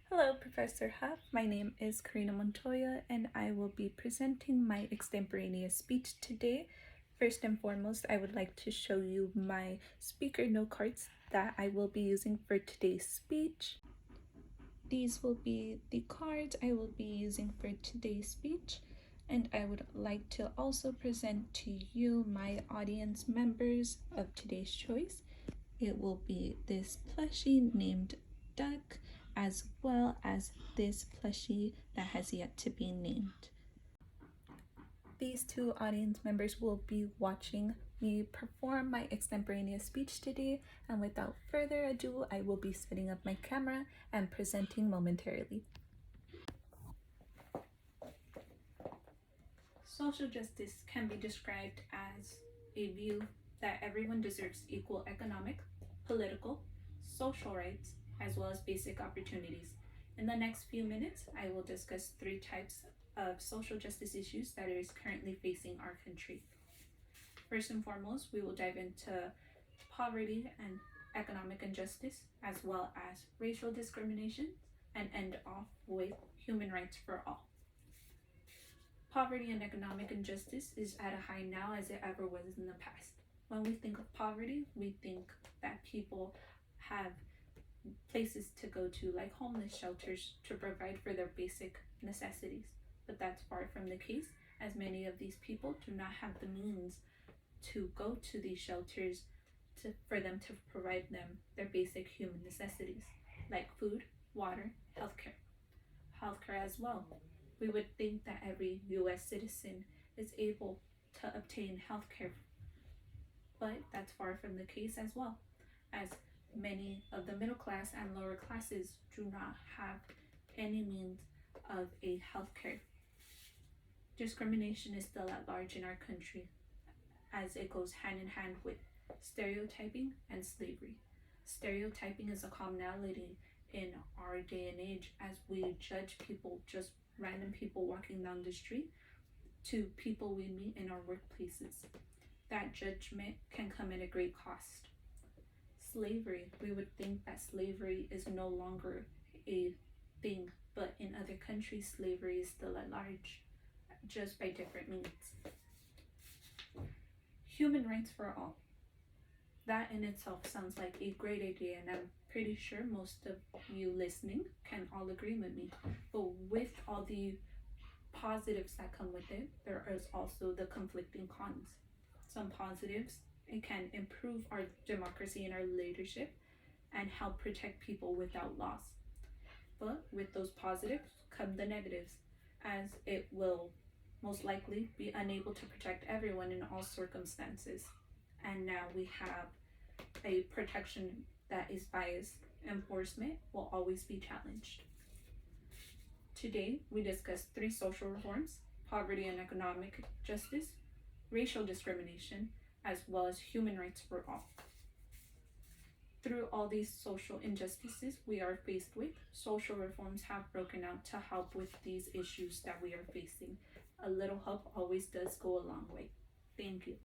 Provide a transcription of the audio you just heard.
Hello, Professor Huff. My name is Karina Montoya, and I will be presenting my extemporaneous speech today. First and foremost, I would like to show you my speaker note cards that I will be using for today's speech. These will be the cards I will be using for today's speech, and I would like to also present to you my audience members of today's choice. It will be this plushie named Duck, as well as this plushie that has yet to be named. These two audience members will be watching me perform my extemporaneous speech today, and without further ado, I will be setting up my camera and presenting momentarily. Social justice can be described as a view that everyone deserves equal economic, political, social rights, as well as basic opportunities. In the next few minutes, I will discuss 3 types of social justice issues that is currently facing our country. First and foremost, we will dive into poverty and economic injustice, as well as racial discrimination, and end off with human rights for all. Poverty and economic injustice is at a high now as it ever was in the past. When we think of poverty, we think that people have places to go to, like homeless shelters, to provide for their basic necessities. But that's far from the case, as many of these people do not have the means to go to these shelters for them to provide them their basic human necessities, like food, water, healthcare. Healthcare as well. We would think that every US citizen is able to obtain healthcare, but that's far from the case as well, as many of the middle class and lower classes do not have any means of a healthcare. Discrimination is still at large in our country, as it goes hand in hand with stereotyping and slavery. Stereotyping is a commonality in our day and age, as we judge people, just random people walking down the street, to people we meet in our workplaces. That judgment can come at a great cost. Slavery, we would think that slavery is no longer a thing, but in other countries, slavery is still at large, just by different means. Human rights for all. That in itself sounds like a great idea, and I'm pretty sure most of you listening can all agree with me. But with all the positives that come with it, there is also the conflicting cons. Some positives, it can improve our democracy and our leadership and help protect people without laws. But with those positives come the negatives, as it will most likely be unable to protect everyone in all circumstances. And now we have a protection that is biased. Enforcement will always be challenged. Today, we discuss 3 social reforms: poverty and economic justice, racial discrimination, as well as human rights for all. Through all these social injustices we are faced with, social reforms have broken out to help with these issues that we are facing. A little help always does go a long way. Thank you.